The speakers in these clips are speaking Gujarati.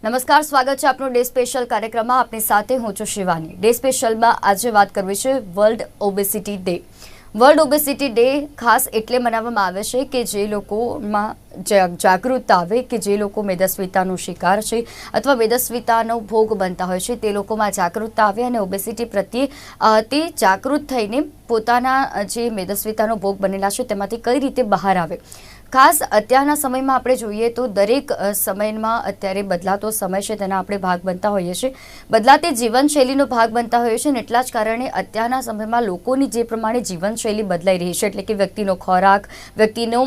નમસ્કાર, સ્વાગત છે આપનો ડે સ્પેશિયલ કાર્યક્રમમાં. આપની સાથે હું છું શિવાની. ડે સ્પેશિયલમાં આજે વાત કરવી છે world obesity day. World obesity day ખાસ એટલે મનાવવામાં આવે છે કે જે લોકોમાં જાગૃતતા આવે, કે જે લોકો મેદસ્વીતાનો શિકાર છે અથવા મેદસ્વીતાનો ભોગ બનતા હોય છે તે લોકોમાં જાગૃતતા આવે અને ઓબેસિટી પ્રત્યે તે જાગૃત થઈને પોતાના જે મેદસ્વીતાનો ભોગ બનેલા છે તેમાંથી કઈ રીતે બહાર આવે. ખાસ અત્યારના સમયમાં આપણે જોઈએ તો દરેક સમયમાં અત્યારે બદલાતો સમય છે તેના આપણે ભાગ બનતા હોઈએ છીએ, બદલાતી જીવનશૈલીનો ભાગ બનતા હોઈએ છીએ. અને એટલા જ કારણે અત્યારના સમયમાં લોકોની જે પ્રમાણે જીવનશૈલી બદલાઈ રહી છે, એટલે કે વ્યક્તિનો ખોરાક, વ્યક્તિનો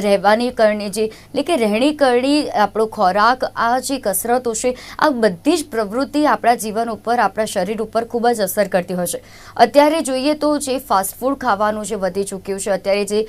રહેવાની કરણી, જે એટલે કે રહેણી કરણી, આપણો ખોરાક, આ જે કસરતો છે, આ બધી જ પ્રવૃત્તિ આપણા જીવન ઉપર, આપણા શરીર ઉપર ખૂબ જ અસર કરતી હોય છે. અત્યારે જોઈએ તો જે ફાસ્ટફૂડ ખાવાનું જે વધી ચૂક્યું છે, અત્યારે જે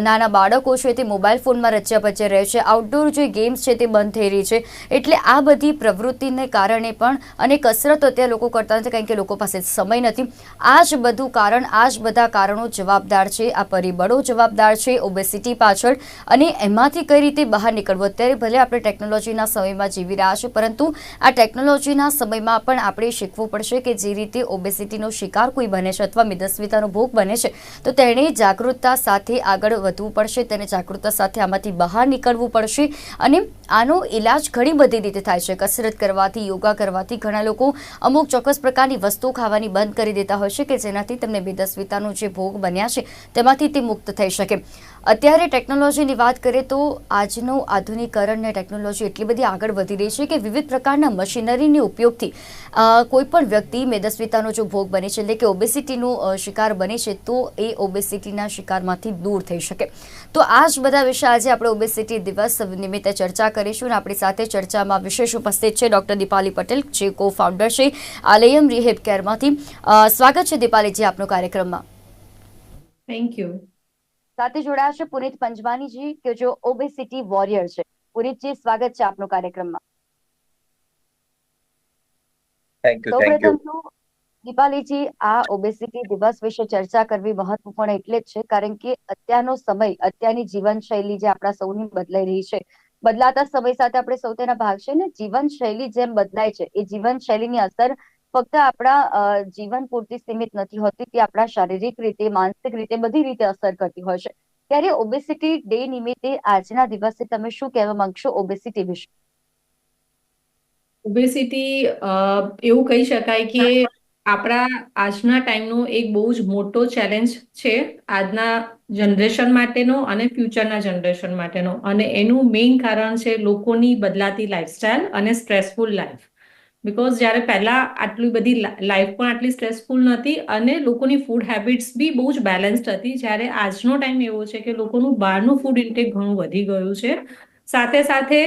નાના બાળકો છે તે મોબાઈલ ફોનમાં રચ્યા પચ્યા રહે છે, આઉટડોર જે ગેમ્સ છે તે બંધ થઈ રહી છે. એટલે આ બધી પ્રવૃત્તિને કારણે પણ, અને કસરત અત્યારે લોકો કરતા નથી કારણ કે લોકો પાસે સમય નથી. આ જ બધું કારણ, આ જ બધા કારણો જવાબદાર છે, આ પરિબળો જવાબદાર છે ઓબેસિટી પાછળ. અને એમાંથી કઈ રીતે બહાર નીકળવું. અત્યારે ભલે આપણે ટેકનોલોજીના સમયમાં જીવી રહ્યા છે, પરંતુ આ ટેકનોલોજીના સમયમાં પણ આપણે શીખવું પડશે કે જે રીતે ઓબેસિટીનો શિકાર કોઈ બને છે અથવા મેદસ્વીતાનો ભોગ બને છે તો તેણે જાગૃતતા સાથે આગળ વધવું પડશે, તેને જાગૃતતા સાથે આમાંથી બહાર નીકળવું પડશે. અને આનો ઇલાજ ઘણી બધી રીતે થાય છે. કસરત કરવાથી, યોગા કરવાથી. ઘણા લોકો અમુક ચોક્કસ પ્રકારની વસ્તુ ખાવાની બંધ કરી દેતા હોય છે કે જેનાથી તેમને મેદસ્વીતાનો જે ભોગ બન્યા છે તેમાંથી તે મુક્ત થઈ શકે. અત્યારે ટેકનોલોજીની વાત કરીએ તો આજનું આધુનિકરણ ને ટેકનોલોજી એટલી બધી આગળ વધી રહી છે કે વિવિધ પ્રકારના મશીનરીના ઉપયોગથી કોઈ પણ વ્યક્તિ મેદસ્વીતાનો જો ભોગ બને છે, એટલે કે ઓબેસિટીનો શિકાર બને છે, તો એ ઓબેસિટીના શિકારમાંથી દૂર થઈ શકે. તો આ જ બધા વિશે આજે આપણે ઓબેસિટી દિવસ નિમિત્તે ચર્ચા કરીશું. અને આપણી સાથે ચર્ચામાં વિશેષ ઉપસ્થિત છે ડોક્ટર દીપાલી પટેલ, જે કો ફાઉન્ડર છે આલયમ રિહેબ કેરમાંથી. સ્વાગત છે દીપાલીજી આપનો કાર્યક્રમમાં. Thank you. સાથે જોડાયા છે પુનિત પંજવાનીજી, કે જો ઓબેસિટી વોરિયર છે. પુનિતજી, સ્વાગત છે આપનો કાર્યક્રમમાં. Thank you. સૌપ્રથમ તો દીપાલીજી, આ ઓબેસિટી દિવસ વિશે ચર્ચા કરવી મહત્વપૂર્ણ એટલે જ છે કારણ કે અત્યારનો સમય, અત્યારની જીવનશૈલી જે આપણા સૌની બદલાઈ રહી છે, બદલાતા સમય સાથે આપણે સૌ તેના ભાગ છે ને. જીવનશૈલી જેમ બદલાય છે, એ જીવનશૈલીની અસર ફક્ત આપણા જીવન પૂરતી સીમિત નથી હોતી, તે આપણા શારીરિક રીતે, માનસિક રીતે, બધી રીતે અસર કરતી હોય છે. ત્યારે ઓબેસિટી ડે નિમિત્તે આજના દિવસે તમે શું કહેવા માંગશો ઓબેસિટી વિશે? ઓબેસિટી એવું કહી શકાય કે આપણા આજના ટાઈમનો એક બહુ જ મોટો ચેલેન્જ છે, આજના જનરેશન માટેનો અને ફ્યુચરના જનરેશન માટેનો. અને એનું મેઇન કારણ છે લોકોની બદલાતી લાઈફસ્ટાઈલ અને સ્ટ્રેસફુલ લાઈફ. બિકોઝ જ્યારે પહેલા આટલી બધી લાઈફ પણ આટલી સ્ટ્રેસફુલ નથી અને લોકોની ફૂડ હેબિટ્સ બી બહુ જ બેલેન્સ્ડ હતી, જ્યારે આજનો ટાઈમ એવો છે કે લોકોનું બહારનું ફૂડ ઇન્ટેક ઘણું વધી ગયું છે. સાથે સાથે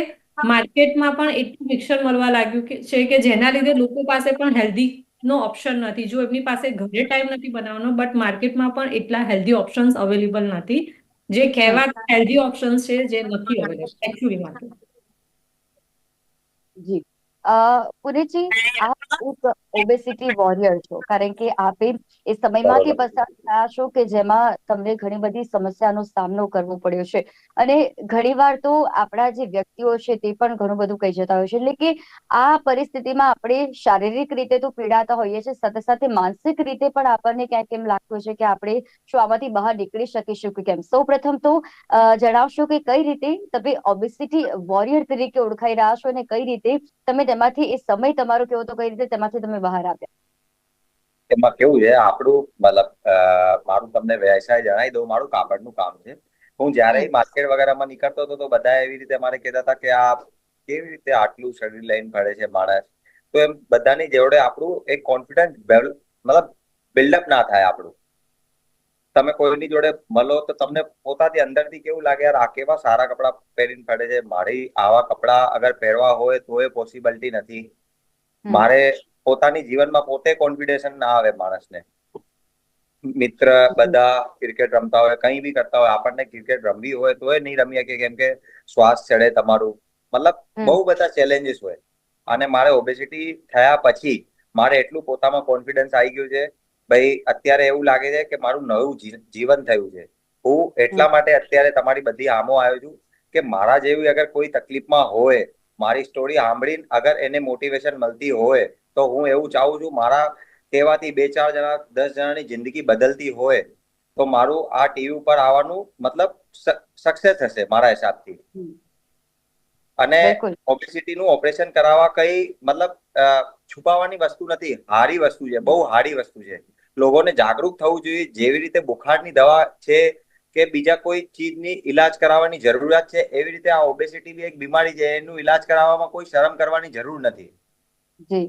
માર્કેટમાં પણ એટલું મિક્સર મળવા લાગ્યું છે કે જેના લીધે લોકો પાસે પણ હેલ્ધી નો ઓપ્શન નથી. જો એમની પાસે ઘરે ટાઈમ નથી બનાવવાનો, બટ માર્કેટમાં પણ એટલા હેલ્ધી ઓપ્શન્સ અવેલેબલ નથી, જે કહેવા હેલ્ધી ઓપ્શન્સ છે, જે નથી અવેલેબલ એકચ્યુઅલી માટે. જી, પુનેજી, આપ એક ઓબેસિટી વોરિયર છો કારણ કે આપે એ સમયમાંથી બરોબર. પસાર થયા છો કે જેમાં તમને ઘણી બધી સમસ્યાનો સામનો કરવો પડ્યો છે. અને ઘણીવાર તો આપણા જે વ્યક્તિઓ છે તે પણ ઘણું બધું કહી જતા હોય છે. એટલે કે આ પરિસ્થિતિમાં આપણે શારીરિક રીતે તો પીડાતા હોઈએ છીએ, સાથે સાથે માનસિક રીતે પણ આપણને ક્યાંક એમ લાગતું છે કે આપણે શું આમાંથી બહાર નીકળી શકીશું કે કેમ. સૌ પ્રથમ તો જણાવશો કે કઈ રીતે તમે ઓબેસિટી વોરિયર તરીકે ઓળખાઈ રહ્યા છો અને કઈ રીતે તમે તેમાંથી, એ સમય તમારો કેવો તો કઈ રીતે તેમાંથી તમે બહાર આવ્યા? એમાં કેવું છે, આપણું મતલબ મારું તમને વ્યવસાય જણાવી દઉં. મારું કાપડનું કામ છે. હું જયારે માર્કેટ વગેરેમાં નીકળતો હતો તો બધા એવી રીતે મારે કહેતા હતા કે આ કેવી રીતે આટલું શરીર લઈને ફરે છે માણસ. તો એમ બધાની જોડે આપણું એક કોન્ફિડન્સ મતલબ બિલ્ડઅપ ના થાય આપણું. તમે કોઈની જોડે મળો તો તમને પોતાની અંદરથી કેવું લાગે, યાર આ કેવા સારા કપડાં પહેરીને ફરે છે, મારી આવા કપડાં અગર પહેરવા હોય તો એ પોસિબિલિટી નથી. મારે પોતાની જીવનમાં પોતે કોન્ફિડન્સ ના આવે માણસને. મિત્ર બધા ક્રિકેટ રમતા હોય, કંઈ બી કરતા હોય, આપણને ક્રિકેટ રમવી હોય તો એ નહીં રમી શકે કેમ કે શ્વાસ ચડે તમારું. મતલબ બહુ બધા ચેલેન્જીસ હોય. અને મારે ઓબેસિટી થયા પછી મારે એટલું પોતામાં કોન્ફિડન્સ આવી ગયું છે, ભાઈ અત્યારે એવું લાગે છે કે મારું નવું જીવન થયું છે. હું એટલા માટે અત્યારે તમારી બધી આમો આવ્યો છું કે મારા જેવી અગર કોઈ તકલીફમાં હોય મારી સ્ટોરી સાંભળીને અગર એને મોટિવેશન મળતી હોય તો હું એવું ચાહું છું મારા કહેવાથી 2-4 જણા 10 જણાની જિંદગી બદલતી હોય તો મારું આ ટીવી ઉપર આવવાનું મતલબ સક્સેસ હશે મારા હિસાબથી. અને બિલકુલ. ઓબેસિટીનું ઓપરેશન કરાવવા કઈ મતલબ છુપાવવાની વસ્તુ નથી, હારી વસ્તુ છે, બહુ હારી વસ્તુ છે. લોકોને જાગૃત થવું જોઈએ. જેવી રીતે બુખારની દવા છે કે બીજા કોઈ ચીજની ઈલાજ કરાવવાની જરૂરિયાત છે એવી રીતે આ ઓબેસિટી બી એક બીમારી છે, એનું ઈલાજ કરાવવામાં કોઈ શરમ કરવાની જરૂર નથી. જી.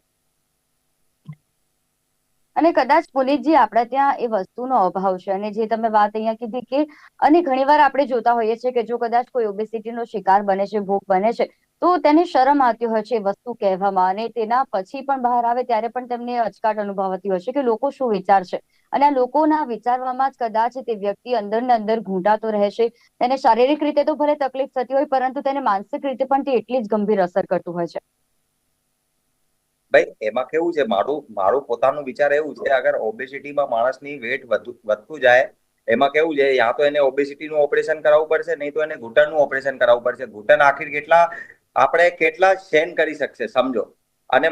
અને કદાચ પુનિતજી આપણા ત્યાં એ વસ્તુનો અભાવ છે અને જે તમે વાત અહીંયા કીધી કે અને ઘણીવાર આપણે જોતા હોઈએ છીએ કે જો કદાચ કોઈ ઓબેસિટીનો શિકાર બને છે, ભોગ બને છે, તો તેને શરમ આવતી હોય છે એ વસ્તુ કહેવામાં અને તેના પછી પણ બહાર આવે ત્યારે પણ તેમને અચકાટ અનુભવાતી હોય છે કે લોકો શું વિચારશે અને આ લોકોના વિચારવામાં જ કદાચ તે વ્યક્તિ અંદર ને અંદર ઘૂંટાતો રહેશે. તેને શારીરિક રીતે તો ભલે તકલીફ થતી હોય પરંતુ તેને માનસિક રીતે પણ તે એટલી જ ગંભીર અસર કરતું હોય છે. ભાઈ એમાં કેવું છે, મારું પોતાનું વિચાર એવું છે, અગર ઓબેસિટીમાં માણસની વેટ વધતું જાય એમાં કેવું છે, યા તો એને ઓબેસિટીનું ઓપરેશન કરાવવું પડશે, નહીં તો એને ઘૂંટણનું ઓપરેશન કરાવવું પડશે. ઘૂંટણ આખી કેટલા સહન કરી શકશે સમજો. અને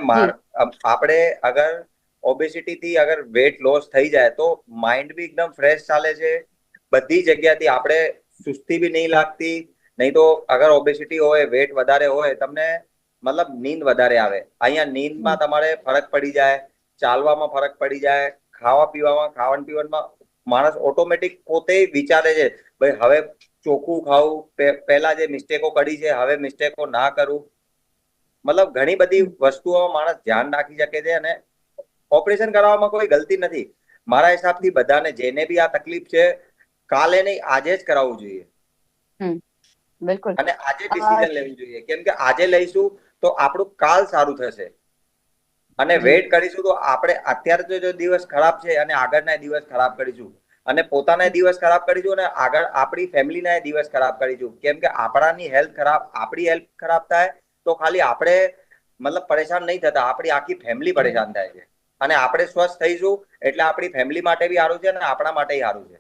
આપણે અગર ઓબેસિટીથી અગર વેટ લોસ થઈ જાય તો માઇન્ડ બી એકદમ ફ્રેશ ચાલે છે. બધી જગ્યાથી આપણે સુસ્તી બી નહીં લાગતી. નહીં તો અગર ઓબેસિટી હોય, વેટ વધારે હોય, તમને મતલબ નીંદ વધારે આવે. અહીંયા નીંદમાં તમારે ફરક પડી જાય, ચાલવામાં ફરક પડી જાય, ખાવાનું પીવામાં માણસ ઓટોમેટિક પોતે વિચારે છે ભાઈ હવે ચોખ્ખું ખાવું, પહેલા જે મિસ્ટેકો કરી છે હવે મિસ્ટેકો ના કરું. મતલબ ઘણી બધી વસ્તુઓમાં માણસ ધ્યાન રાખી શકે છે અને ઓપરેશન કરવામાં કોઈ ગલતી નથી. મારા હિસાબથી બધાને જેને બી આ તકલીફ છે કાલે નહીં આજે જ કરાવવું જોઈએ. બિલકુલ. અને આજે ડિસિઝન લેવું જોઈએ, કેમ કે આજે લઈશું તો આપણું કાલ સારું થશે. અને વેઇટ કરીશું તો આપણે અત્યારે તો જો દિવસ ખરાબ છે અને આગળના દિવસ ખરાબ કરીશું અને પોતાના દિવસ ખરાબ કરીશું અને આગળ આપણી ફેમિલીના દિવસ ખરાબ કરીશું. કેમ કે આપણી હેલ્થ ખરાબ થાય તો ખાલી આપણે મતલબ પરેશાન નહીં થતા, આપણી આખી ફેમિલી પરેશાન થાય છે. અને આપણે સ્વસ્થ થઈશું એટલે આપણી ફેમિલી માટે બી સારું છે અને આપણા માટે સારું છે.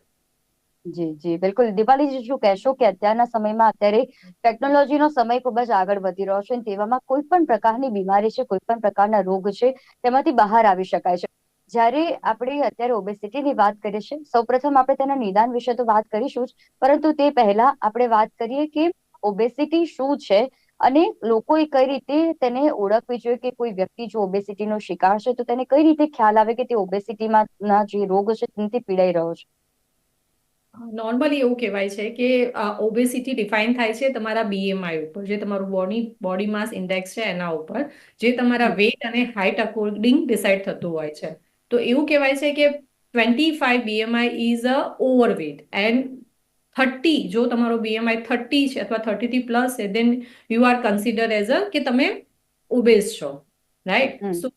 જી જી બિલકુલ. દીપાલીજી શું કહેશો કે અત્યારના સમયમાં અત્યારે ટેકનોલોજીનો સમય ખૂબ જ આગળ વધી રહ્યો છે અને તેવામાં કોઈ પણ પ્રકારની બીમારી છે, કોઈ પણ પ્રકારના રોગ છે તેમાંથી બહાર આવી શકાય છે. જ્યારે આપણે અત્યારે ઓબેસિટીની વાત કરીએ છીએ, સૌપ્રથમ આપણે તેના નિદાન વિશે તો વાત કરીશું જ, પરંતુ તે પહેલા આપણે વાત કરીએ કે ઓબેસિટી શું છે અને લોકોએ કઈ રીતે તેને ઓળખવી જોઈએ કે કોઈ વ્યક્તિ જો ઓબેસિટીનો શિકાર છે તો તેને કઈ રીતે ખ્યાલ આવે કે તે ઓબેસિટીમાં જે રોગ છે તેનાથી પીડાઈ રહ્યો છે. નોર્મલી એવું કહેવાય છે કે ઓબેસિટી ડિફાઇન થાય છે તમારા BMI ઉપર, જે તમારું બોડી માસ ઇન્ડેક્સ છે એના ઉપર, જે તમારા વેટ અને હાઇટ અકોર્ડિંગ ડિસાઇડ થતું હોય છે. તો એવું કહેવાય છે કે 25 BMI is a overweight and 30 જો તમારો BMI 30 છે અથવા 30 થી પ્લસ છે then you are consider as a કે તમે ઓબેસ છો, રાઈટ. સો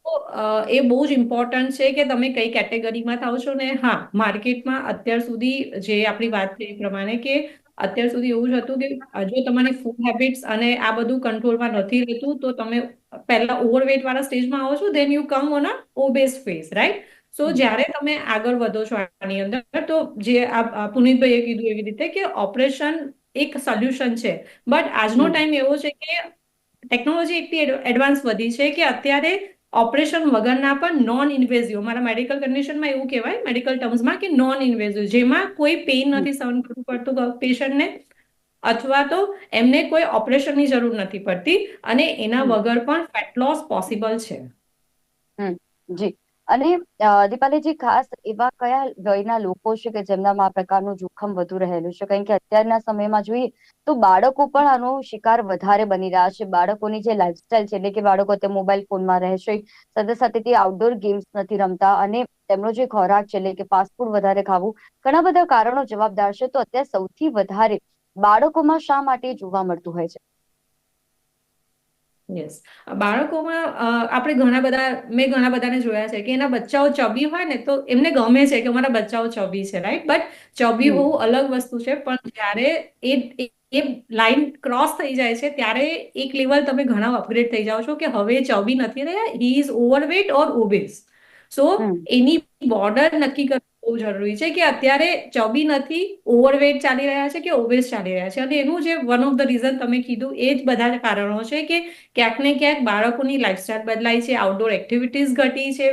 એ બહુ જ ઇમ્પોર્ટન્ટ છે કે તમે કઈ કેટેગરીમાં થાવ છો ને. હા, માર્કેટમાં અત્યાર સુધી જે આપણી વાત થઈ એ પ્રમાણે કે અત્યાર સુધી એવું જ હતું કે જો તમારી ફૂડ હેબિટ્સ અને આ બધું કંટ્રોલમાં નથી રહેતું તો તમે પહેલા ઓવરવેટ વાળા સ્ટેજમાં આવો છો, then you come on a obese phase, right. So જ્યારે તમે આગળ વધો છો આની અંદર તો જે પુનિતભાઈએ કીધું એવી રીતે કે ઓપરેશન એક સોલ્યુશન છે, બટ આજનો ટાઈમ એવો છે કે ટેકનોલોજી એટલી એડવાન્સ વધી છે કે અત્યારે ઓપરેશન વગરના પણ નોન ઇન્વેઝિવ, મારા મેડિકલ કન્ડિશનમાં એવું કહેવાય મેડિકલ ટર્મ્સમાં કે નોન ઇન્વેઝિવ, જેમાં કોઈ પેઇન નથી સહન કરવું પડતું પેશન્ટને અથવા તો એમને કોઈ ઓપરેશનની જરૂર નથી પડતી અને એના વગર પણ ફેટ લોસ પોસિબલ છે. જી. અને દીપાલીજી ખાસ એવા કયા વયના લોકો છે કે જેમનામાં આ પ્રકારનું જોખમ વધુ રહેલું છે? કારણ કે અત્યારના સમયમાં જોઈએ તો બાળકો પણ આનો શિકાર વધારે બની રહ્યા છે. બાળકોની જે લાઈફસ્ટાઈલ છે એટલે કે બાળકો તે મોબાઈલ ફોનમાં રહે છે, સાથે સાથે તે આઉટડોર ગેમ્સ નથી રમતા અને તેમનો જે ખોરાક છે એટલે કે ફાસ્ટ ફૂડ વધારે ખાવું, ઘણા બધા કારણો જવાબદાર છે. તો અત્યારે સૌથી વધારે બાળકોમાં શા માટે જોવા મળતું હોય છે? યસ, બાળકોમાં મેં ઘણા બધાને જોયા છે કે એના બચ્ચાઓ ચબી હોય ને તો એમને ગમે છે કે અમારા બચ્ચાઓ ચબી છે, રાઈટ. બટ ચબી હોવું અલગ વસ્તુ છે, પણ જ્યારે એ લાઈન ક્રોસ થઈ જાય છે ત્યારે એક લેવલ તમે ઘણા અપગ્રેડ થઈ જાઓ છો કે હવે ચબી નથી રહ્યા, he is overweight or obese. So any border નક્કી કરવી બહુ જરૂરી છે કે અત્યારે ચબી નથી, ઓવરવેટ ચાલી રહ્યા છે કે ઓબેસ ચાલી રહ્યા છે, અને એનું જે વન ઓફ ધ રીઝન તમે કીધું એ જ બધા કારણો છે કે ક્યાંક ને ક્યાંક બાળકોની લાઈફસ્ટાઈલ બદલાઈ છે, આઉટડોર એક્ટિવિટીઝ ઘટી છે,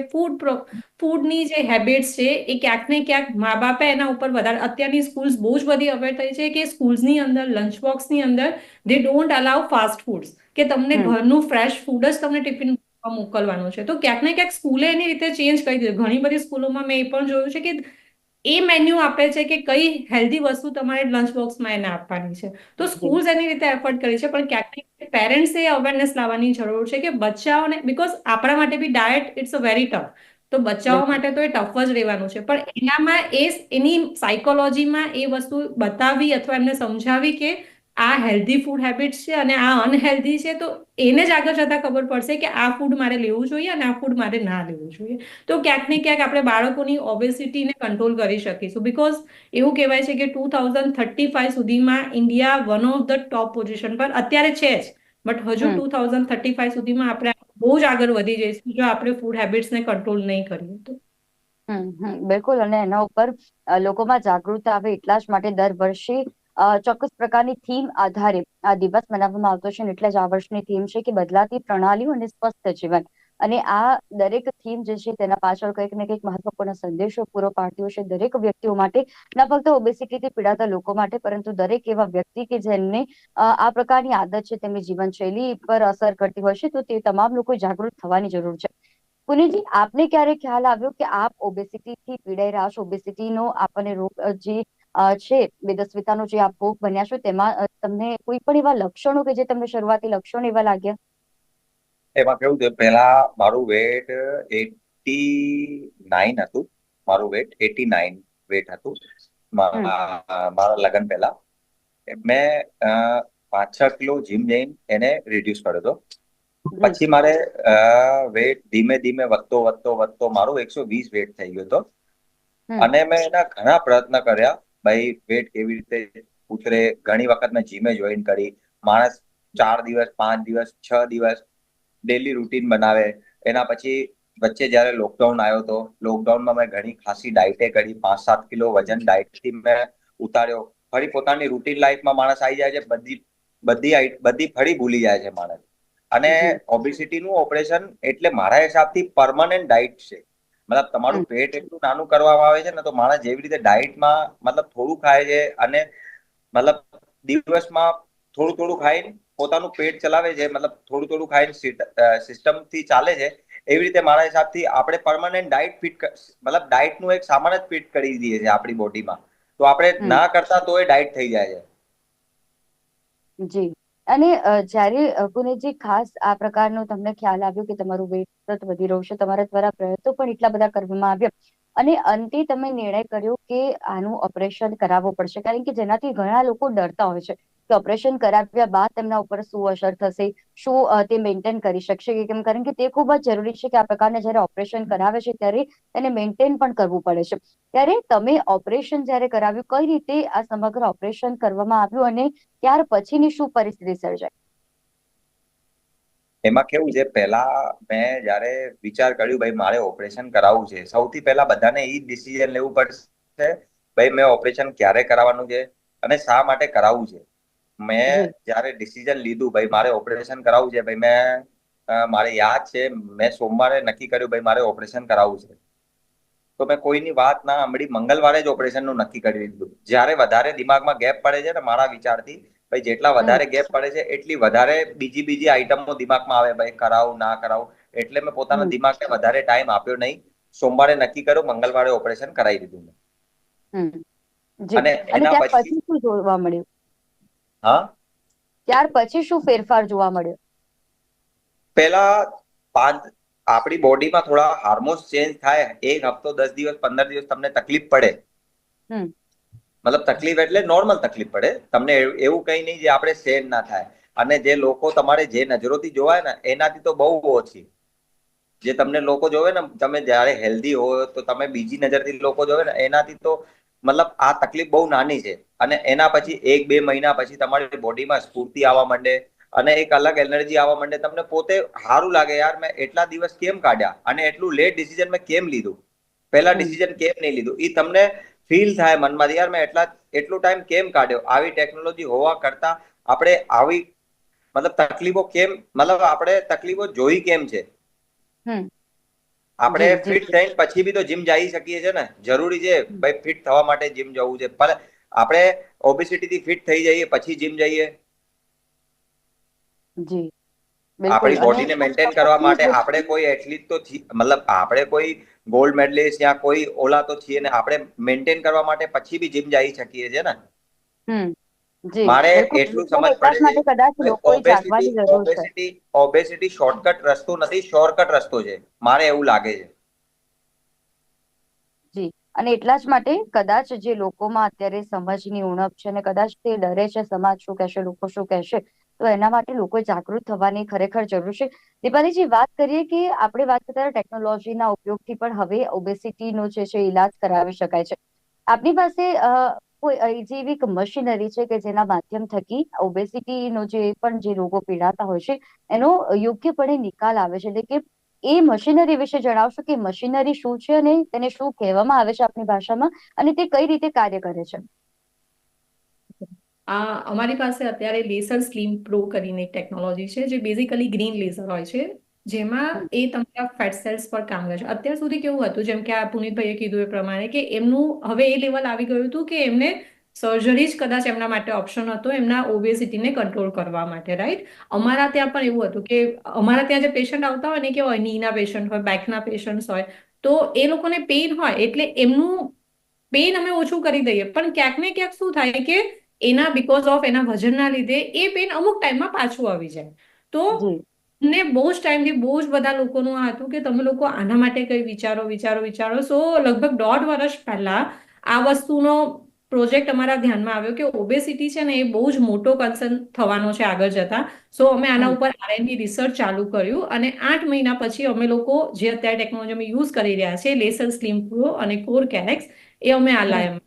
ફૂડની જે હેબિટ્સ છે એ ક્યાંક ને ક્યાંક મા બાપે એના ઉપર વધારે, અત્યારની સ્કૂલ્સ બહુ જ બધી અવેર થઈ છે કે સ્કૂલ્સની અંદર લંચ બોક્સની અંદર they don't allow fast foods, કે તમને ઘરનું ફ્રેશ ફૂડ જ તમને ટિફિન મોકલવાનું છે. તો ક્યાંક ને ક્યાંક સ્કૂલે એની રીતે ચેન્જ કરી દીધું. ઘણી બધી સ્કૂલોમાં મેં એ પણ જોયું છે કે એ મેન્યુ આપે છે કે કઈ હેલ્ધી વસ્તુ તમારે લંચ બોક્સમાં એને આપવાની છે. તો સ્કૂલ્સ એની રીતે એફર્ટ કરી છે, પણ ક્યાંક પેરેન્ટ્સે અવેરનેસ લાવવાની જરૂર છે કે બચ્ચાઓને, બીકોઝ આપણા માટે બી diet it's a very tough, તો બચ્ચાઓ માટે તો એ ટફ જ રહેવાનું છે, પણ એનામાં એની સાયકોલોજીમાં એ વસ્તુ બતાવી અથવા એમને સમજાવી કે આ હેલ્ધી ફૂડ હેબિટ્સ છે અને આ અનહેલ્ધી છે, તો એને જ આગળ જતા ખબર પડશે કે આ ફૂડ મારે લેવું જોઈએ અને આ ફૂડ મારે ના લેવું જોઈએ. તો ક્યાંક ને ક્યાંક આપણે બાળકોની ઓબેસિટીને કંટ્રોલ કરી શકીશું, બીકોઝ એવું કહેવાય છે કે 2035 સુધીમાં India one of the top position પર અત્યારે છે જ, બટ હજુ 2035 સુધીમાં આપણે બહુ જ આગળ વધી જઈશું જો આપણે ફૂડ હેબિટ્સને કંટ્રોલ નહીં કરીએ તો. બિલકુલ. અને એના ઉપર લોકોમાં જાગૃતતા આવે એટલા જ માટે દર વર્ષે ચોક્કસ પ્રકારની થીમ આધારે આ દિવસ મનાવવામાં આવતો છે. એટલે જ આ વર્ષની થીમ છે કે બદલાતી પ્રણાલીઓ અને સ્વસ્થ જીવન. અને આ દરેક થીમ જે છે તેના પાછળ કંઈક ને કંઈક મહત્વપૂર્ણ સંદેશો પૂરો પાડતી છે દરેક વ્યક્તિઓ માટે, ન ફક્ત ઓબેસિટીથી પીડાતા લોકો માટે, પરંતુ દરેક એવા વ્યક્તિ કે જેમને આ પ્રકારની આદત છે તેમની જીવનશૈલી પર અસર કરતી હોય છે, તો તે તમામ લોકો જાગૃત થવાની જરૂર છે. પુનીતજી, આપને ક્યારે ખ્યાલ આવ્યો કે આપ ઓબેસિટીથી પીડાઈ રહ્યા છો, ઓબેસિટીનો આપણને રોગ જે છે, મેદસ્વીતાનો જે આપ ભોગ બન્યા છો, તેમાં તમને કોઈ પણ એવા લક્ષણો કે જે તમને શરૂઆતી લક્ષણો એવા લાગ્યા? એમાં કેવું છે, પહેલા મારું વેટ 89 હતું. મારું વેટ 89 વેટ હતું મારા લગ્ન પહેલા. મેં 5-6 કિલો જીમ જઈને એને રિડ્યુસ કર્યો હતો. પછી મારે વેટ ધીમે ધીમે વધતો મારું 120 વેટ થઈ ગયો હતો. અને મેં એના ઘણા પ્રયત્ન કર્યા, ભાઈ વેટ કેવી રીતે ઉતરે. ઘણી વખત મેં જીમે જોઈન કરી. માણસ 4 દિવસ 5 દિવસ 6 દિવસ ડેલી રૂટીન બનાવે. એના પછી વચ્ચે જયારે લોકડાઉન આવ્યો હતો, લોકડાઉનમાં મેં ઘણી ખાસી ડાયટે કરી. 5-7 કિલો વજન ડાયટથી મેં ઉતાર્યો. ફરી પોતાની રૂટીન લાઈફમાં માણસ આવી જાય છે, બધી ફરી ભૂલી જાય છે માણસ. અને ઓબેસિટીનું ઓપરેશન એટલે મારા હિસાબથી પરમનન્ટ ડાયટ છે. મતલબ તમારું પેટ એટલું નાનું કરવામાં આવે છે ને, તો માણસ જેવી રીતે ડાયટમાં મતલબ થોડું ખાય છે અને મતલબ દિવસમાં થોડું થોડું ખાઈને પોતાનું પેટ ચલાવે છે, મતલબ થોડું થોડું ખાઈને સિસ્ટમથી ચાલે છે, એવી રીતે મારા હિસાબથી આપણે પરમનન્ટ ડાયટ ફિટ, મતલબ ડાયટનું એક સામાન જ ફિટ કરી દઈએ છીએ આપણી બોડીમાં. તો આપણે ના કરતા તો એ ડાયટ થઈ જાય છે. જી. અને જ્યારે પુનેતજી, ખાસ આ પ્રકારનો તમને ખ્યાલ આવ્યો કે તમારું વેટ સતત વધી રહ્યું છે, તમારા દ્વારા પ્રયત્નો પણ એટલા બધા કરવામાં આવ્યા, અને અંતે તમે નિર્ણય કર્યો કે આનું ઓપરેશન કરાવવું પડશે, કારણ કે જેનાથી ઘણા લોકો ડરતા હોય છે કે ઓપરેશન કરાવ્યા બાદ તેમના ઉપર શું અસર થશે, શું તે મેન્ટેન કરી શકશે કે કેમ, કારણ કે તે ખૂબ જ જરૂરી છે કે આ પ્રકારના જયારે ઓપરેશન કરાવે છે ત્યારે તેને મેન્ટેન પણ કરવું પડે છે. ત્યારે તમે ઓપરેશન જયારે કરાવ્યું, કઈ રીતે આ સમગ્ર ઓપરેશન કરવામાં આવ્યું અને ત્યાર પછીની શું પરિસ્થિતિ સર્જાઈ? એમાં કેવું છે, પહેલા મેં જયારે વિચાર કર્યું ભાઈ મારે ઓપરેશન કરાવવું છે, સૌથી પહેલા બધાને એ ડિસિઝન લેવું પડશે, ભાઈ મેં ઓપરેશન ક્યારે કરાવવાનું છે અને શા માટે કરાવવું છે. મેં જયારે ડિસિઝન લીધું ભાઈ મારે ઓપરેશન કરાવવું છે, ભાઈ મારે યાદ છે મેં સોમવારે નક્કી કર્યું ભાઈ મારે ઓપરેશન કરાવવું છે, તો મેં કોઈની વાત ના સાંભળી, મંગળવારે જ ઓપરેશનનું નક્કી કરી દીધું. જયારે વધારે દિમાગમાં ગેપ પડે છે ને મારા વિચારથી, ભાઈ જેટલા વધારે ગેપ પડે છે એટલી વધારે બીજી આઈટમો દિમાગમાં આવે, ભાઈ કરાવું ના કરાવું. એટલે મેં પોતાના દિમાગને વધારે ટાઈમ આપ્યો નહીં. સોમવારે નક્કી કર્યું, મંગળવારે ઓપરેશન કરાવી દીધું મેં. અને એના ત્યાર પછી શું જોવા મળ્યું? હા, ત્યાર પછી શું ફેરફાર જોવા મળ્યો? પેલા આપણી બોડીમાં થોડા હાર્મોન્સ ચેન્જ થાય. 1 હપ્તો 10 દિવસ 15 દિવસ તમને તકલીફ પડે, મતલબ તકલીફ એટલે નોર્મલ તકલીફ પડે તમને, એવું કઈ નહીં જે આપણે સહન ના થાય. અને જે લોકો તમારે જે નજરોથી જોવાય ને એનાથી તો બહુ ઓછી. જે તમને લોકો જોવે ને, તમે જયારે હેલ્ધી હોય તો તમે બીજી નજરથી લોકો જોવે ને, એનાથી તો મતલબ આ તકલીફ બહુ નાની છે. અને એના પછી 1-2 મહિના પછી તમારી બોડીમાં સ્ફૂર્તિ આવવા માંડે અને એક અલગ એનર્જી આવવા માંડે. તમને પોતે સારું લાગે, યાર મેં એટલા દિવસ કેમ કાઢ્યા અને એટલું લેટ ડિસિઝન મેં કેમ લીધું. પહેલા ડિસિઝન કેમ નહીં લીધું, એ તમને ફીલ થાય મનમાંથી, યાર મેં એટલો ટાઈમ કેમ કાઢ્યો, આવી ટેકનોલોજી હોવા કરતા આપણે આવી મતલબ તકલીફો કેમ, મતલબ આપણે તકલીફો જોઈ કેમ છે. આપણે ફિટ થઈને પછી બી તો જીમ જઈ શકીએ છીએ ને, જરૂરી છે ભાઈ ફિટ થવા માટે જીમ જવું છે, પણ આપણે ઓબેસિટી થી ફિટ થઈ જઈએ પછી જીમ જઈએ. જી આપણી બોડીને મેન્ટેન કરવા માટે આપણે કોઈ એથ્લીટ તો મતલબ આપણે કોઈ ગોલ્ડ મેડલિસ્ટ યા કોઈ ઓલા તો છીએ ને, આપણે મેન્ટેન કરવા માટે પછી બી જીમ જઈ શકીએ છીએ ને. મારે એટલું સમજ પડે છે ઓબેસિટી શોર્ટકટ રસ્તો નથી, શોર્ટકટ રસ્તો છે, મારે એવું લાગે છે. જી, અને એટલા જ માટે કદાચ જે લોકોમાં અત્યારે સમજની ઉણપ છે અને કદાચ તે ડરે છે સમાજ શું કહેશે, લોકો શું કહેશે, તો એના માટે લોકોએ જાગૃત થવાની ખરેખર જરૂર છે. દીપાલીજી, વાત કરીએ કે આપણે વાત કરતા ટેકનોલોજીના ઉપયોગથી પણ હવે ઓબેસિટીનો જે છે ઈલાજ કરાવી શકાય છે. આપની પાસે કોઈ જેવી મશીનરી છે કે જેના માધ્યમ થકી ઓબેસિટીનો જે પણ જે રોગો પીડાતા હોય છે એનો યોગ્યપણે નિકાલ આવે છે, એટલે કે એ મશીનરી વિશે જણાવશો કે મશીનરી શું છે અને તેને શું કહેવામાં આવે છે આપણી ભાષામાં, અને તે કઈ રીતે કાર્ય કરે છે? અમારી પાસે અત્યારે લેસર સ્લીમ પ્રો કરીને એક ટેકનોલોજી છે, જે બેઝિકલી ગ્રીન લેસર હોય છે, જેમાં એ તમારા ફેટ સેલ્સ પર કામ કરે છે. અત્યાર સુધી કેવું હતું, જેમ કે આ પુનિતભાઈએ કીધું એ પ્રમાણે, કે એમનું હવે એ લેવલ આવી ગયું હતું કે એમને સર્જરી જ કદાચ એમના માટે ઓપ્શન હતો એમના ઓબેસિટીને કંટ્રોલ કરવા માટે, રાઈટ? અમારા ત્યાં પણ એવું હતું કે અમારા ત્યાં જે પેશન્ટ આવતા હોય ને, કે હોય નીના પેશન્ટ હોય, બેકના પેશન્ટ હોય, તો એ લોકોને પેઇન હોય એટલે એમનું પેઇન અમે ઓછું કરી દઈએ, પણ ક્યાંક ને ક્યાંક શું થાય કે એના બીકોઝ ઓફ એના વજનના લીધે એ પેઇન અમુક ટાઈમમાં પાછું આવી જાય. તો ને બહુ જ ટાઈમથી બહુ જ બધા લોકોનું આ હતું કે તમે લોકો આના માટે કઈ વિચારો. સો લગભગ 1.5 વર્ષ પહેલા આ વસ્તુનો પ્રોજેક્ટ અમારા ધ્યાનમાં આવ્યો કે ઓબેસિટી છે ને એ બહુ જ મોટો કન્સર્ન થવાનો છે આગળ જતા. સો અમે આના ઉપર R&D રિસર્ચ ચાલુ કર્યું, અને 8 મહિના પછી અમે લોકો જે અત્યારે ટેકનોલોજી અમે યુઝ કરી રહ્યા છે, લેસર સ્લીમ પ્રો અને કોર કેરેક્સ, એ અમે આ લાયા.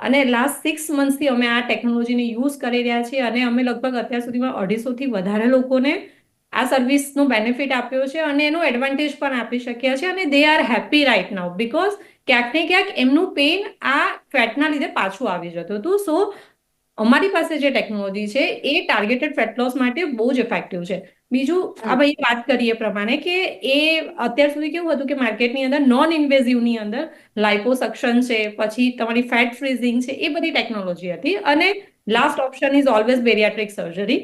અને લાસ્ટ 6 મંથથી અમે આ ટેકનોલોજીને યુઝ કરી રહ્યા છીએ, અને અમે લગભગ અત્યાર સુધીમાં 250 થી વધારે લોકોને આ સર્વિસનો બેનિફિટ આપ્યો છે અને એનો એડવાન્ટેજ પણ આપી શક્યા છે, અને they are happy right now, because ક્યાંક ને ક્યાંક એમનું પેઇન આ ફેટના લીધે પાછું આવી જતું હતું. સો અમારી પાસે જે ટેકનોલોજી છે એ ટાર્ગેટેડ ફેટ લોસ માટે બહુ જ ઇફેક્ટિવ છે. બીજું, આ ભાઈ વાત કરીએ પ્રમાણે કે એ અત્યાર સુધી કેવું હતું કે માર્કેટની અંદર નોન ઇન્વેઝિવની અંદર લાઇપોસક્શન છે, પછી તમારી ફેટ ફ્રીઝિંગ છે, એ બધી ટેકનોલોજી હતી, અને last option is always bariatric surgery,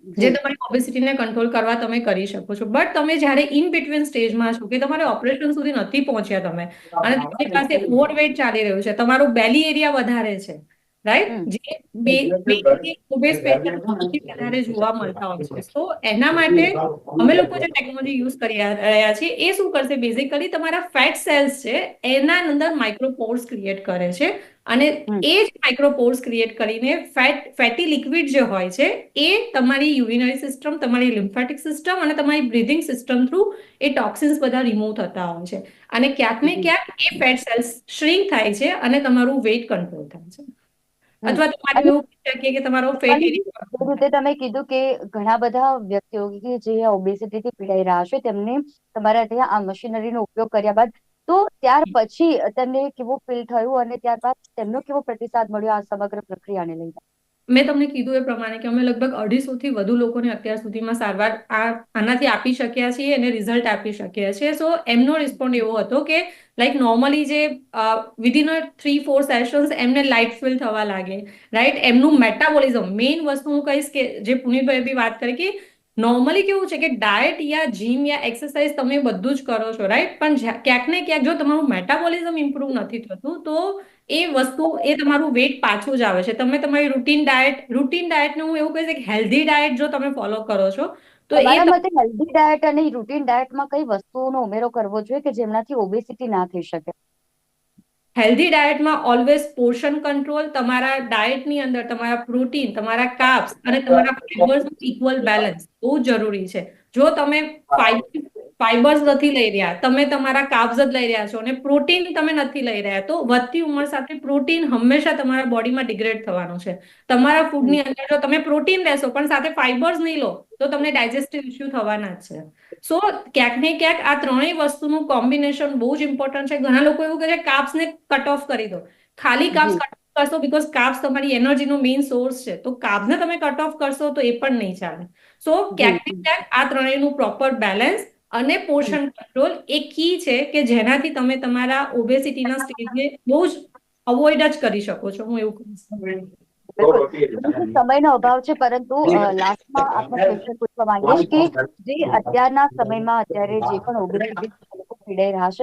જે તમારી ઓબેસિટીને કંટ્રોલ કરવા તમે કરી શકો છો. બટ તમે જ્યારે ઇન બિટવીન સ્ટેજમાં છો, કે તમારે ઓપરેશન સુધી નથી પહોંચ્યા તમે, અને તમારી પાસે ઓવરવેટ ચાલી રહ્યું છે, તમારું બેલી એરિયા વધારે છે, રાઈટ, જે ઓબેસ પેશન્ટમાં વધારે જોવા મળતા હોય છે. તો એના માટે અમે લોકો જે ટેકનોલોજી યુઝ કરી રહ્યા છીએ એ શું કરશે, બેઝિકલી તમારા ફેટ સેલ્સ છે એના અંદર માઇક્રોપોર્સ ક્રિએટ કરે છે, અને એ જ માઇક્રોપોર્સ ક્રિએટ કરીને ફેટી લિક્વિડ જે હોય છે એ તમારી યુરિનરી સિસ્ટમ, તમારી લિમ્ફેટિક સિસ્ટમ અને તમારી બ્રીધિંગ સિસ્ટમ થ્રુ એ ટોક્સિન્સ બધા રિમૂવ થતા હોય છે, અને ક્યાંક ને ક્યાંક એ ફેટ સેલ્સ શ્રિંક થાય છે અને તમારું વેઇટ કંટ્રોલ થાય છે, અથવા તમારે એવું કહી શકીએ કે તમારો ફેટ રીતે તમે કીધું કે ઘણા બધા વ્યક્તિઓ કે જે ઓબેસિટીથી પીડાઈ રહ્યા છે તેમને તમારા ત્યાં આ મશીનરીનો ઉપયોગ કર્યા બાદ, તો ત્યાર પછી તેમને કેવું ફીલ થયું અને ત્યારબાદ તેમનો કેવો પ્રતિસાદ મળ્યો આ સમગ્ર પ્રક્રિયાને લઈને? મેં તમને કીધું એ પ્રમાણે કે અમે લગભગ 250 થી વધુ લોકોને અત્યાર સુધીમાં સારવાર આનાથી આપી શક્યા છીએ અને રિઝલ્ટ આપી શક્યા છીએ. સો એમનો રિસ્પોન્ડ એવો હતો કે લાઈક નોર્મલી જે વિધિન 3-4 સેશન્સ એમને લાઇટ ફીલ થવા લાગે, રાઈટ, એમનું મેટાબોલિઝમ, મેઇન વસ્તુ હું કહીશ કે જે પુનિતભાઈ બી વાત કરી કે નોર્મલી કેવું છે કે ડાયટ યા જીમ યા એક્સરસાઇઝ તમે બધું જ કરો છો, રાઈટ, પણ ક્યાંક ને ક્યાંક જો તમારું મેટાબોલિઝમ ઇમ્પ્રુવ નથી થતું તો એ વસ્તુ, એ તમારું વેટ પાછું જ આવે છે. તમે તમારી રૂટીન ડાયટને હું એવું કહીશ કે હેલ્ધી ડાયટ જો તમે ફોલો કરો છો તો તમારા મતે હેલ્ધી ડાયટ અને રૂટીન ડાયટમાં કઈ વસ્તુઓનો ઉમેરો કરવો જોઈએ કે જેમનાથી ઓબેસિટી ના થઈ શકે? હેલ્ધી ડાયટમાં ઓલવેઝ પોર્શન કંટ્રોલ, તમારા ડાયટની અંદર તમારા પ્રોટીન, તમારા કાર્બ્સ અને તમારા ફાઇબર્સનું ઇક્વલ બેલેન્સ બહુ જરૂરી છે. જો તમે ફાઈબર્સ નથી લઈ રહ્યા, તમે તમારા કાર્બ્સ જ લઈ રહ્યા છો અને પ્રોટીન તમે નથી લઈ રહ્યા, તો વધતી ઉંમર સાથે પ્રોટીન હંમેશા તમારા બોડીમાં ડિગ્રેડ થવાનું છે. તમારા ફૂડની અંદર જો તમે પ્રોટીન લેશો પણ સાથે ફાઈબર્સ નહીં લો તો તમને ડાયજેસ્ટિવ ઇસ્યુ થવાના જ છે. સો ક્યાંક ને ક્યાંક આ ત્રણેય વસ્તુનું કોમ્બિનેશન બહુ જ ઇમ્પોર્ટન્ટ છે. ઘણા લોકો એવું કહે છે કાર્બ્સને કટ ઓફ કરી દો. ખાલી કાર્બ્સ કટ ઓફ કરશો બીકોઝ કાર્બ્સ તમારી એનર્જીનો મેઇન સોર્સ છે, તો કાર્બ્સને તમે કટ ઓફ કરશો તો એ પણ નહીં ચાલે. સો ક્યાંક ને ક્યાંક આ ત્રણેયનું પ્રોપર બેલેન્સ અને પોષણ કંટ્રોલ એ કી છે કે જેનાથી તમે તમારા ઓબેસિટીના સ્ટેજને બહુ જ અવોઇડ જ કરી શકો છો. હું એવું કહીશ. સમયનો અભાવ છે, પરંતુ લાસ્ટમાં આપણે ક્વેશ્ચન પૂછવા માંગીશ કે જે અત્યારના સમયમાં અત્યારે જે પણ ઓબેસિટી પીડાઈ રહ્યા છે,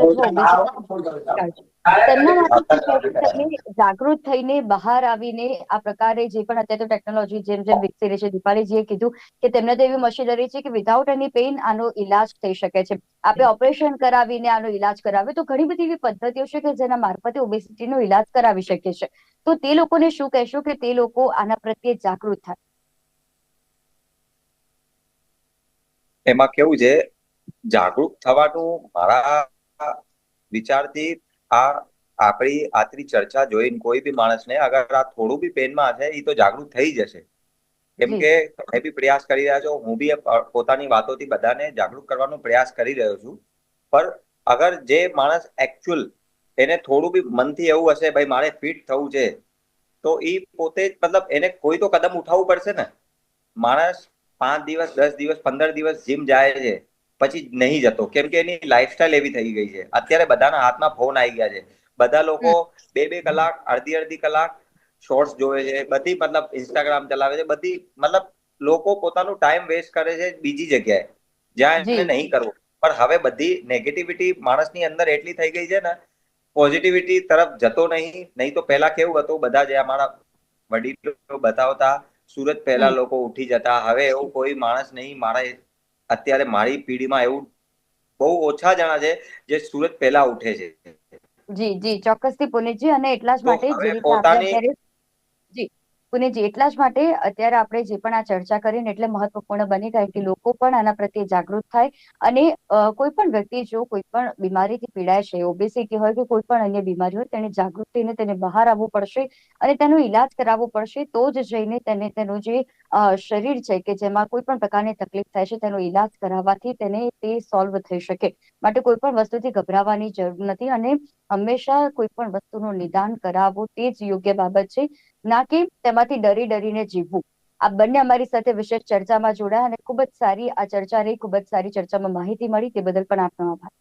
તેમના માટે જાગૃત થઈને બહાર આવીને આ પ્રકારે જે પણ અત્યારે તો ટેકનોલોજી જેમ જેમ વિકસી રહી છે, દીપાલીજીએ કીધું કે તેમને તો એવી મશીનરી છે કે વિધાઉટ એની પેઇન આનો ઇલાજ થઈ શકે છે. આપણે ઓપરેશન કરાવીને આનો ઇલાજ કરાવે તો ઘણી બધી એવી પદ્ધતિઓ છે કે જેના મારફતે ઓબેસિટીનો ઇલાજ કરાવી શકીએ છીએ. તો તે લોકોને શું કહેશો કે તે લોકો આના પ્રત્યે જાગૃત થાય? એમાં કેવું છે, જાગૃત થવાનું મારા વિચારથી આપણી આટલી ચર્ચા જોઈને કોઈ બી માણસને અગર આ થોડું બી પેનમાં હશે એ તો જાગૃત થઈ જશે. કેમ કે તમે બી પ્રયાસ કરી રહ્યા છો, હું બી પોતાની વાતોથી બધાને જાગૃત કરવાનો પ્રયાસ કરી રહ્યો છું. પણ અગર જે માણસ એકચ્યુઅલ એને થોડું બી મનથી એવું હશે ભાઈ મારે ફિટ થવું છે, તો એ પોતે જ મતલબ એને કોઈ તો કદમ ઉઠાવવું પડશે ને. માણસ 5 દિવસ 10 દિવસ 15 દિવસ જીમ જાય છે પછી નહીં જતો, કેમ કે એની લાઈફસ્ટાઈલ એવી થઈ ગઈ છે. અત્યારે બધાના હાથમાં ફોન આવી ગયા છે, બધા લોકો 2-2 કલાક અડધી કલાક શોર્ટ્સ જોવે છે, બધી મતલબ ઇન્સ્ટાગ્રામ ચલાવે છે, બધી મતલબ લોકો પોતાનું ટાઈમ વેસ્ટ કરે છે બીજી જગ્યાએ જ્યાં એને નહીં કરવું. પણ હવે બધી નેગેટિવિટી માણસની અંદર એટલી થઈ ગઈ છે ને, પોઝિટિવિટી તરફ જતો નહીં તો પહેલા કેવું હતું, બધા જે અમારા વડીલો બતાવતા સુરત પહેલા લોકો ઉઠી જતા, હવે એવું કોઈ માણસ નહીં. અત્યારે મારી પેઢીમાં એવું બહુ ઓછા જણા છે જે સુરત પહેલા ઉઠે છે. જી જી ચોક્કસથી પુનિતજી, અને એટલા જ માટે જે રીતે આપણે જી પુનિતજી એટલા જ માટે અત્યારે આપણે જે પણ આ ચર્ચા કરીને એટલે મહત્વપૂર્ણ બની ગઈ કે લોકો પણ આના પ્રત્યે જાગૃત થાય અને કોઈ પણ વ્યક્તિ જો કોઈ પણ બીમારીથી પીડાય છે, ઓબેસિટી હોય કે કોઈ પણ અન્ય બીમારી હોય, તેને જાગૃત થઈને તેને બહાર આવવું પડશે અને તેનો ઈલાજ કરાવવો પડશે. તો જ જઈને તેને તેનું જે શરીર છે કે જેમાં કોઈ પણ પ્રકારની તકલીફ થાય છે તેનો ઈલાજ કરાવવાથી તેને તે સોલ્વ થઈ શકે. માટે કોઈ પણ વસ્તુથી ગભરાવાની જરૂર નથી અને હંમેશા કોઈ પણ વસ્તુનું નિદાન કરાવવું તે જ યોગ્ય બાબત છે, ના કે તેમાંથી ડરીને જીવવું. આ બંને અમારી સાથે વિશેષ ચર્ચામાં જોડાયા અને ખૂબ જ સારી આ ચર્ચા રહી, ખૂબ જ સારી ચર્ચામાં માહિતી મળી, તે બદલ પણ આપનો આભાર.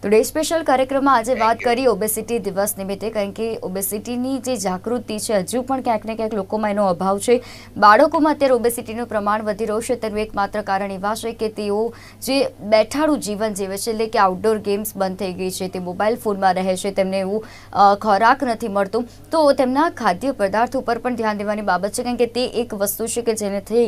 તો ડે સ્પેશિયલ કાર્યક્રમમાં આજે વાત કરી ઓબેસિટી દિવસ નિમિત્તે, કારણ કે ઓબેસિટીની જે જાગૃતિ છે હજુ પણ ક્યાંક ને ક્યાંક લોકોમાં એનો અભાવ છે. બાળકોમાં અત્યારે ઓબેસિટીનું પ્રમાણ વધી રહ્યું છે તેનું એકમાત્ર કારણ એવા છે કે તેઓ જે બેઠાડું જીવન જીવે છે, એટલે કે આઉટડોર ગેમ્સ બંધ થઈ ગઈ છે, તે મોબાઈલ ફોનમાં રહે છે, તેમને એવું ખોરાક નથી મળતું. તો તેમના ખાદ્ય પદાર્થ ઉપર પણ ધ્યાન દેવાની બાબત છે, કારણ કે તે એક વસ્તુ છે કે જેનેથી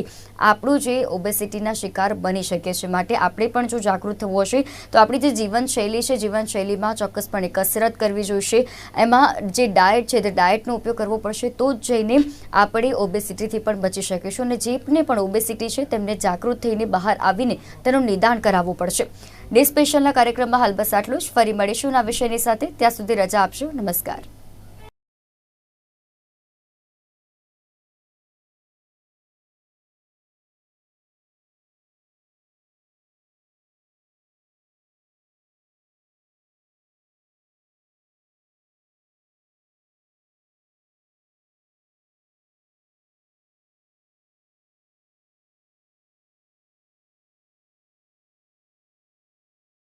આપણું જે ઓબેસિટીના શિકાર બની શકે છે. માટે આપણે પણ જો જાગૃત થવું હશે તો આપણી જે જીવનશૈલી છે, જીવનશૈલીમાં ચોક્કસપણે કસરત કરવી જોઈશે. એમાં જે ડાયટ છે તે ડાયટનો ઉપયોગ કરવો પડશે, તો જ જઈને આપણે ઓબેસિટીથી પણ બચી શકીશું. અને જેને પણ ઓબેસિટી છે તેમને જાગૃત થઈને બહાર આવીને તેનું નિદાન કરાવવું પડશે. ડે સ્પેશિયલના કાર્યક્રમમાં હાલ બસ આટલું જ. ફરી મળીશું આ વિષયની સાથે. ત્યાં સુધી રજા આપશો. નમસ્કાર.